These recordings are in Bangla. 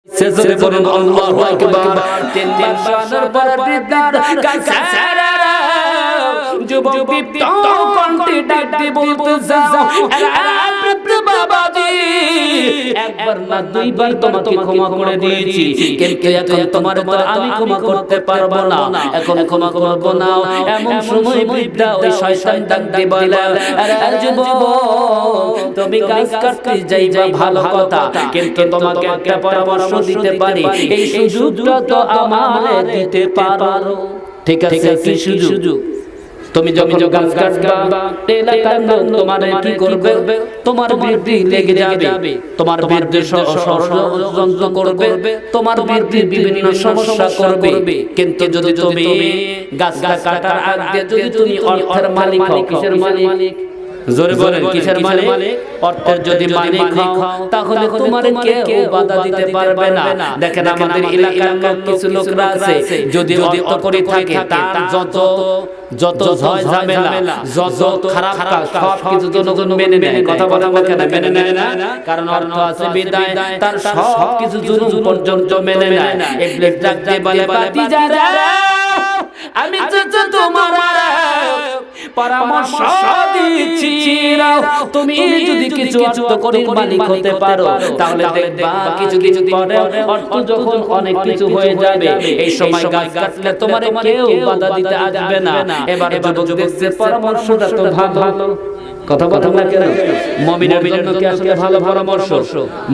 সেজদে বলুন আল্লাহু আকবার। তিনবার শোনার পর বৃদ্ধার কাছে যুবক দীপ্ত কণ্ঠে ডাক দিয়ে বলতে যাও, বৃদ্ধ বাবাজি, একবার না দুইবার তোমাকে ক্ষমা করে দিয়েছি, কিন্তু এখন তোমার তো আমি ক্ষমা করতে পারবো না, এখন ক্ষমা করবো না। এমন সময় বৃদ্ধা ওই শয়তান ডাক দিয়ে বলে, আরে যুবক, তুমি গাছ কাটতে যাইবা ভালো কথা, কিন্তু তোমাকে একটা পরামর্শ দিতে পারি, এই সুযোগটা তো আমারে দিতে পারো। ঠিক আছে, কি সুযোগ? তুমি যখন গাছ কাটবা, এলাকার লোক তোমারে কি করবে? তোমার বিরুদ্ধে লেগে যাবে, তোমার বিরুদ্ধে ষড়যন্ত্র করবে, তোমার বিরুদ্ধে বিভিন্ন সমস্যা করবে। কিন্তু যদি তুমি গাছটা কাটার আগে যদি তুমি অর্থের মালিক হও, কিসের মালিক? জোরে বলেন, কিসের মালিক? অর্থের যদি মালিক হও, তাহলে তোমার কেউ বাধা দিতে পারবে না। দেখেন আমাদের এলাকার লোক কিছু লোকরা আছে, যদি অর্থ করে থাকে, তার যত ঝয় ঝামেলা, যত খারাপ কাজ, সব কিছু জনগণ মেনে নেয়। কথা বলা কেন মেনে নেয় না? কারণ অর্থ আছে বিদায় তার সব কিছু জুলুম পর্যন্ত মেনে নেয়। ইবলিস ডাক দিয়ে বলে, বাতিজারা, আমি তো তোমার পরামর্শ দিচ্ছি, তুমি যদি কিছু অর্থ করে মালিক হতে পারো, তাহলে দেখবা কিছু পরে অর্থ যখন অনেক কিছু হয়ে যাবে, এই সময় গাছ কাটলে তোমার কেউ বাধা দিতে আসবে না। এবার যুবক দেখছে পরামর্শটা তো ভালো। কথা বলেন না কেন? মুমিনের জন্য কি আসলে ভালো পরামর্শ?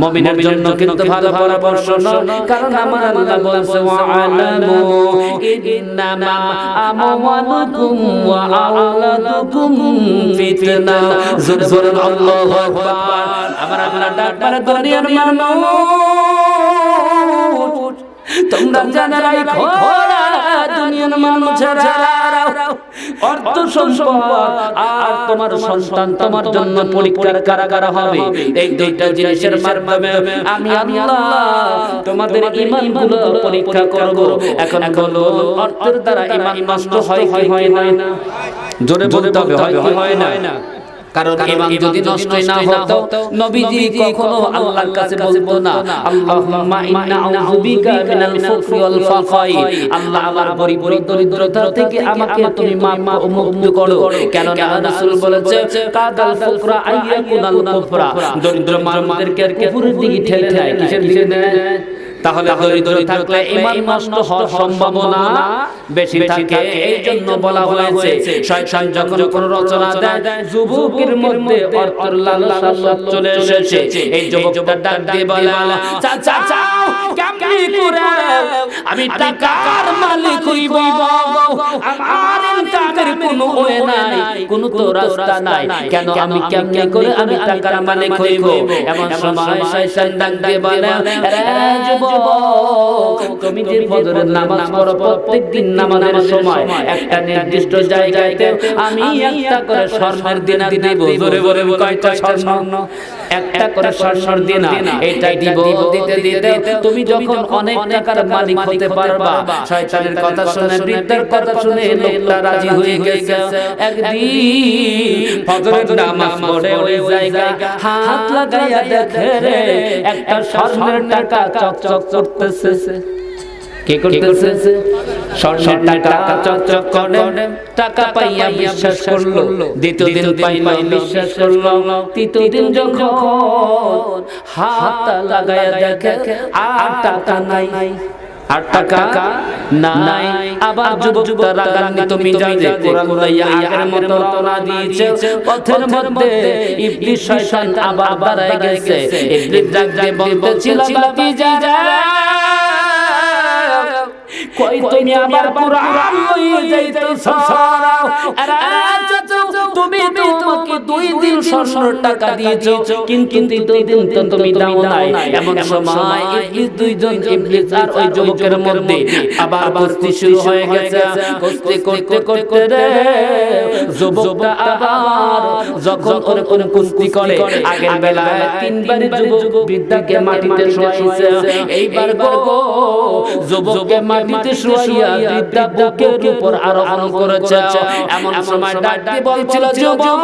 মুমিনের জন্য কিন্তু ভালো পরামর্শ নয়, কারণ আমার আল্লাহ বলেছে, ওয়া'লামু ইন্নামা আমওয়ালুকুম ওয়া আওলাদুকুম ফিতনা। জোরে বলুন আল্লাহু আকবার। আমার আল্লাহ ডাক মারে, দুনিয়ার মানুষ, তোমরা জানা রাখো, দুনিয়ার মানুষেরা অর্থ সম্পদ আর তোমার সন্তান তোমার জন্য পরীক্ষার কারাগার হবে। এই দুইটা জিনিসের মাধ্যমে আমি আল্লাহ তোমাদের ঈমানগুলো পরীক্ষা করব। এখন বলো, অর্থের দ্বারা ঈমান নষ্ট হয় কি হয় না? জোরে বলতে হবে, হয় কি হয় না? কারণ ঈমান যদি নষ্ট না হতো, নবীজি কখনো আল্লাহর কাছে বলতো না, আল্লাহুম্মা ইন্না আউযু বিকা মিনাল ফুকরি ওয়াল ফাকাই, আল্লাহ আমার গরীব দরিদ্রতা থেকে আমাকে তুমি মুক্ত করো। কেন না রাসূল বলেছে, কাদাল ফুকরা আইয়াকুনাল কুফরা, দরিদ্র মানুষদেরকে কুফরের দিকে ঠেলে দেয়। কিসের দিকে নেয়? তাহলে দরিদ্র থাকলে ঈমান নষ্ট হওয়ার সম্ভাবনা বেশি থাকে। এই জন্য বলা হয়েছে, শয়তান যখন কোন রচনা দেয়, যুবকের মধ্যে অর্থের লালসা চলে এসেছে, এই যুবকটা ডাক দিয়ে বলে, চাচা, কেমনি করে আমি টাকার মালিক হইব? আমার ইনকামের কোনো ওয়ে নাই, কোনো তো রাস্তা নাই, কেন আমি কেমনি করে আমি টাকার মালিক হইব? এমন সময় শয়তান ডাক দিয়ে বলে, তুমি যে ফজরের নামাজ পড়ো, প্রত্যেকদিন নামাজের সময় একটা নির্দিষ্ট জায়গাতে আমি একটা করে স্বর্ণের দিনার দেব। জোরে বলে, কয়টা স্বর্ণ? একটা করে স্বর্ণের দিনার, এইটা দিব। দিতে দিতে তুমি যখন অনেক টাকার মালিক হতে পারবা। শয়তানের কথা শুনে, বৃদ্ধার কথা শুনে লোকটা রাজি হয়ে গেছে। একদিন ফজরের নামাজ পড়ে ওই জায়গায় হাত লাগাইয়া দেখে রে, একটা স্বর্ণের টাকা চকচক করতেছে। কি করতেছে? স্বর্ণের টাকা চকচক করে। টাকা পাইয়া বিশ্বাস করলো, দ্বিতীয় দিন পাইলো, বিশ্বাস করলো, তৃতীয় দিন যখন হাত লাগাইয়া দেখে আর টাকা নাই, আর টাকা নাই। আবার যুবকটা রাগান্বিত মিজাজে কোরআন লইয়া আগের মতো রওনা দিয়েছে। পথের মধ্যে ইবলিস শয়তান আবার দাঁড়ায় গেছে। ইবলিস ডাক দিয়ে বলতেছিল, বাতিজারা, কই তুমি আবার কোরআন লইয়া যাইতেছো? তুমি তোমাকে 2 দিন স্বর্ণের টাকা দিয়েছো, কিন্তু 2 দিন তো তুমি দাও নাই। এমন সময় ইবলিস, দুইজন ইবলিস আর ওই যুবকের মধ্যে আবার কুস্তি শুরু হয়ে গেছে। কুস্তি করতে করতে রে যুবকটা আবার যখন ওরকম কুস্তি করে, আগের বেলায় 3 বার যুবক বৃদ্ধাকে মাটিতে শোয়াইছে, এইবার গো যুবককে মাটিতে শোয়াইয়া বৃদ্ধা বুকের উপর আরোহণ করেছে। এমন সময় ডাক দিয়ে বলছিল, যুবক,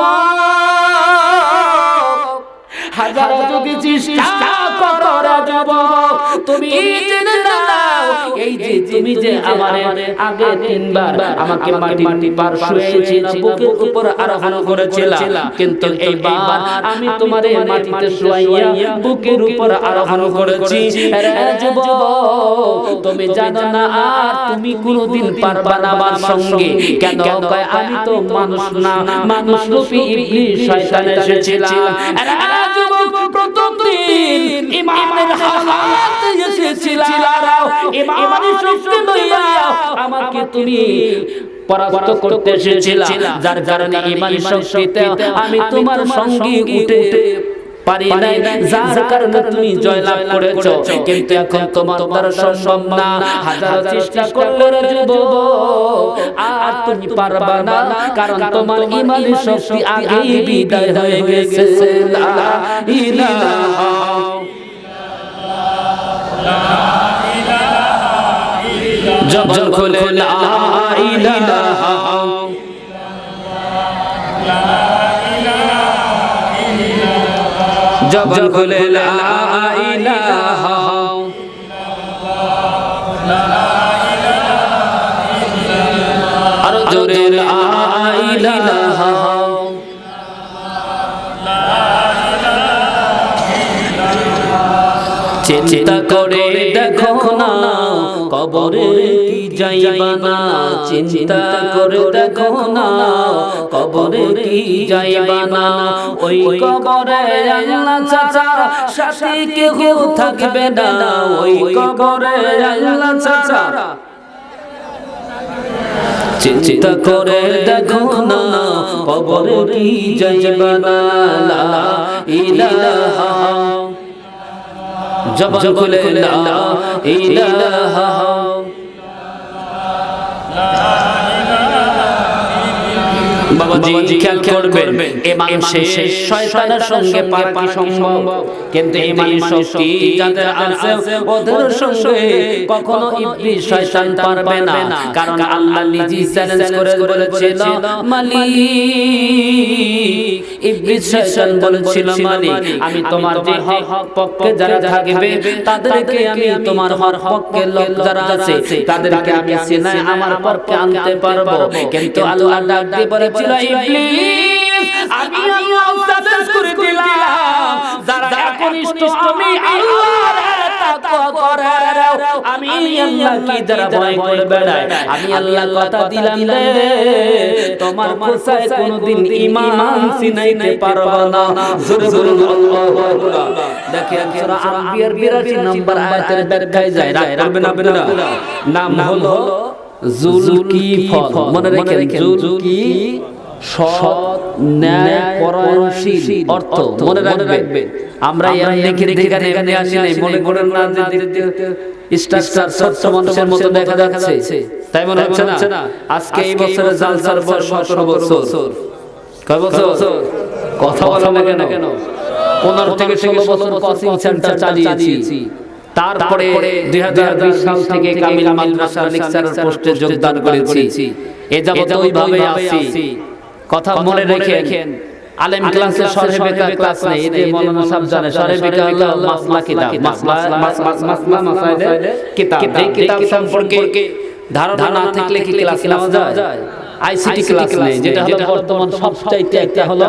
হাজার যদি চেষ্টা করো রে যুবক, তুমি জেনে নাও এই যে তুমি যে আমারে আগে তিনবার আমাকে মাটি পার শুয়েছিলা, বুকের উপর আরোহণ করেছিলা, কিন্তু এইবার আমি তোমারে মাটিতে শুয়াইয়া বুকের উপর আরোহণ করেছি। রে যুবক, তুমি জানো না আর তুমি কোনোদিন পারবা না আমার সঙ্গে। কেন কয় আমি তো মানুষ না, মানুষ রূপী ইবলিস শয়তান এসেছিলাম। রে যুবক, প্রথম দিন ইমানের হালাত এসেছিলাম, ইমানের শক্তি লইয়া আমাকে তুমি পরাস্ত করতে এসেছিলা, যার কারণে ইমানের শক্তিতে আমি তোমার সঙ্গে উঠে পারি নাই, যার কারণে তুমি জয়লাভ করেছো। কিন্তু এখন তোমার দ্বারা সম্ভব না, হাজার চেষ্টা করলে রে যুবক আর তুমি পারবা না, কারণ তোমার ইমানের শক্তি আগেই বিদায় হয়ে গেছে। লা ইলাহা জবান খুলে লা ইলাহা জবান খুলে লা ইলাহা আর জোরে লা ইলাহা চিন্তা করে দেখো না কবরে কি যাইবা না, চিন্তা করে দেখো না কবরে কি যাইবা না। ওই কবরে আল্লাহ ছাড়া সাথী কেউ থাকবে না, ওই কবরে আল্লাহ ছাড়া। চিন্তা করে দেখো না কবরে কি যাইবা না। লা ইলাহা জবান খুলে লা ইলাহা বাবাজি খেয়াল করবেন, ইমান শেষ শয়তানের সঙ্গে পারা সম্ভব, কিন্তু ইমানের শক্তি যাদের আছে ওদের সঙ্গে কখনো ইবলিস শয়তান পারবে না। কারণ আল্লাহ নিজে চ্যালেঞ্জ করে বলেছিল মালিক, ইবলিস শয়তান বলেছিল মালিক আমি তোমার যে হক পক্ষে যারা থাকবে তাদেরকে আমি তোমার হক পক্ষে লোক যারা আছে তাদেরকে আমি সিনায় আমার পক্ষে আনতে পারবো। কিন্তু আল্লাহ ডাক দিয়ে বলেছিল ইবলিস আমি আল্লাহ চ্যালেঞ্জ করে দিলাম যারা একনিষ্ঠ আমি আল্লাহর তাকওয়া করে, আমি আল্লাহ কি যারা ভয় করে বেড়ায়, আমি আল্লাহ কথা দিলাম রে তোমার কোসায় কোনদিন ঈমান সিনাইতে পারবা না। জোরে বলুন আল্লাহু আকবার। দেখেন সূরা আম্বিয়ার 82 নম্বর আয়াতের ব্যাখ্যায় যায়, রাখবেন আপনারা, নাম হলো যুলকিফল। মনে রাখেন যুলকি সৎ ন্যায় পরায়ণশীল অর্থ মনে রাখবেন। আমরা দেখে এখানে আসি নাই, মনে করেন না যে স্ট্রাকচার সত্য মানুষের মতো দেখা যাচ্ছে, তাই মনে হচ্ছে না। আজকে এই বছরে জালসার বয়স 17 বছর। কয় বছর? কথা বলা লাগে না কেন? 15 থেকে 16 বছর কোচিং সেন্টার চালিয়েছি, তারপরে 2020 সাল থেকে কামিল মাদ্রাসার লেকচারার পোস্টে যোগদান করেছি। এ যাবত ওইভাবে আছি। কথা মনে রেখেন, আলেম ক্লাসে শরহে বেকার ক্লাস নেই, এই যে মাওলানা সাহেব জানে শরহে বেকার হলো মাসলা কিতাব, মাসলা মাসাইলে কিতাব। এই কিতাব সম্পর্কে ধারণা না থাকলে কি ক্লাস নেওয়া যায়? আইসিটি ক্লাস নেই, যেটা হলো বর্তমান সবচাইতে একটা হলো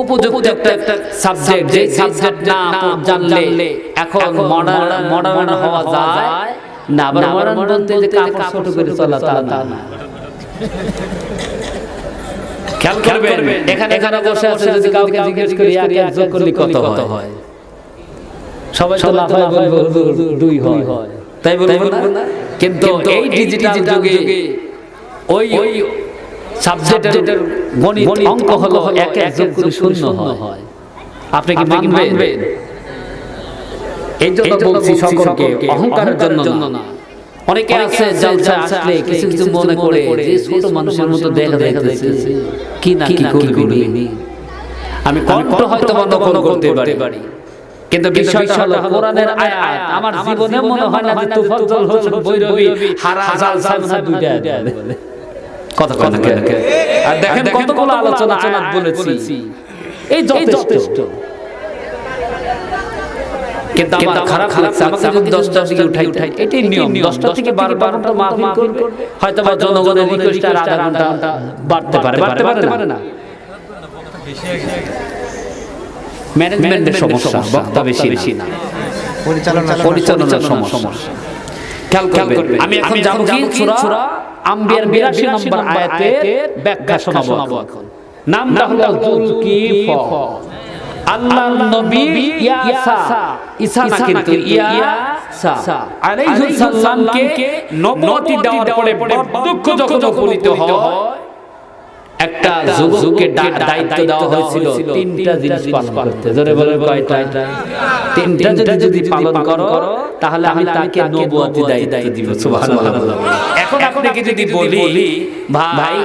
উপযুক্ত একটা সাবজেক্ট, যে সাবজেক্ট না জানলে এখন মডার্ন হওয়া যায় না। আবার মডার্ন বলতে যে কাপড় ছোট করে চলা তা না। খেয়াল করবেন, এখানে বসে আছে যদি কাউকে জিজ্ঞেস করি এক যোগ করলে কত হয়, সবাই তো লাফায় বলবে 2 হয়, তাই বলবো না? কিন্তু এই ডিজিটাল যুগে ওই সাবজেক্টের গণিত অঙ্ক হলো এক যোগ করে 0 হয়। আপনি কি মানবেন? এই জন্য বলছি সকলকে, অহংকারের জন্য না। অনেকে আছে জালসা আসলে কিছু কিছু মনে করে যে ছোট মানুষের মতো দেখা যাচ্ছে, কি না কি করবি। আমি কণ্ঠ হয়তো নকল করতে পারি, কিন্তু বিষয়টা হলো কোরআনের আয়াত আমার জীবনে মনে হয় না যে তুফাজ্জল হোসেন বৈরবী হারা জালসা না দুইটা বলে কথা আর দেখেন কতগুলো আলোচনা আয়াত বলেছি, এই যথেষ্ট। কিন্তু আমার খারাপ লাগছে, আমাকে যদি 10টার দিকে উঠাই, এটাই নিয়ম। 10টা থেকে 12টা পর্যন্ত মাহফিল করবে, হয়তো বা জনগণের রিকোয়েস্ট আর আধা ঘন্টা বাড়তে পারে না। ম্যানেজমেন্টের সমস্যা, বক্তা বেশি না, পরিচালনার সমস্যা। খেয়াল করবেন, আমি এখন যাব কি সূরা আম্বিয়ার 82 নম্বর আয়াতের ব্যাখ্যা শোনাবো এখন। নামটা হলো যুলকিফল। আল্লাহর নবী ঈসা না কিন্তু ইয়াসা আলাইহিস সালামকে নবুয়তি দেওয়ার পরে বার্ধক্য যখন উপনীত হয়, একটা যুবককে দায়িত্ব দেওয়া হয়েছিল 3টা জিনিস পালন করতে। জোরে বলেন কয়টা? 3টা যদি পালন করো তাহলে আমি তাকে নবুয়তি দায়িত্ব দিব। সুবহানাল্লাহ। এখন আপনাকে যদি বলি ভাই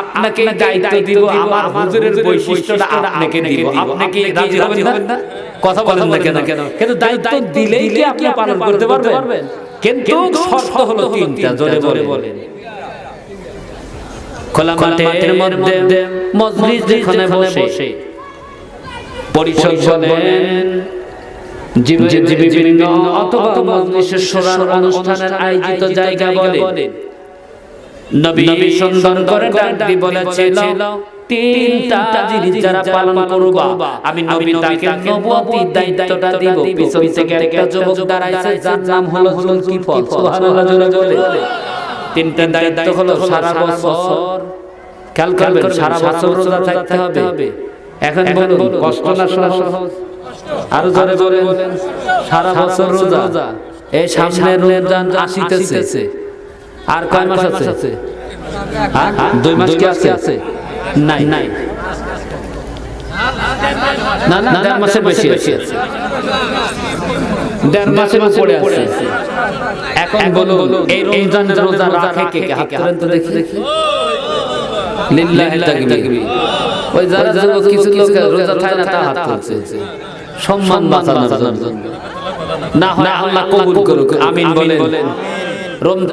আপনাকে দায়িত্ব দিব, আমার হুজুরের বৈশিষ্ট্যটা আপনাকে দিব, আপনি কি রাজি হবেন না? কথা বলেন না কেন? কিন্তু দায়িত্ব দিলেই কি আপনি পালন করতে পারবেন? কিন্তু শর্ত হলো 3টা। জোরে বলেন। খোলা মাঠের মধ্যে মজলিস যেখানে বসে পরিষদ বলেন, বিভিন্ন অথবা মজলিসের শোনার অনুষ্ঠানের আয়োজিত জায়গা বলেন, নবী সুন্দর করে ডাক দিয়ে বলেছিল 3টা জিনিস যারা পালন করবা আমি নবী তাকে নবুয়তি দায়িত্বটা দিব। পিছন থেকে একটা যুবক দাঁড়াইছে যার নাম হলো যুলকিফল। সুবহানাল্লাহ। জোরে বলে। 3টা দায়িত্ব হলো সারা বছর, খেয়াল করবেন, সারা বছর রোজা থাকতে হবে। এখন বলুন কষ্ট না সহজ? আরো জোরে বলেন। সারা বছর রোজা, এই সামনে রমজান আসিতেছে, আর কয় মাস আছে? 2 মাস কি আছে? নাই, না 1.5 মাসের বেশি আছে, 1.5 মাসের উপরে আছে। এখন বলুন এই রমজানের রোজা রাখে কে? হাত তুলেন তো দেখি। লিল্লাহি তাকবীর। ওই যারা কিছু লোক রোজা খায় না তা হাত তুলছে সম্মান বাঁচানোর জন্য। না হয় আল্লাহ কবুল করুক, আমিন বলেন।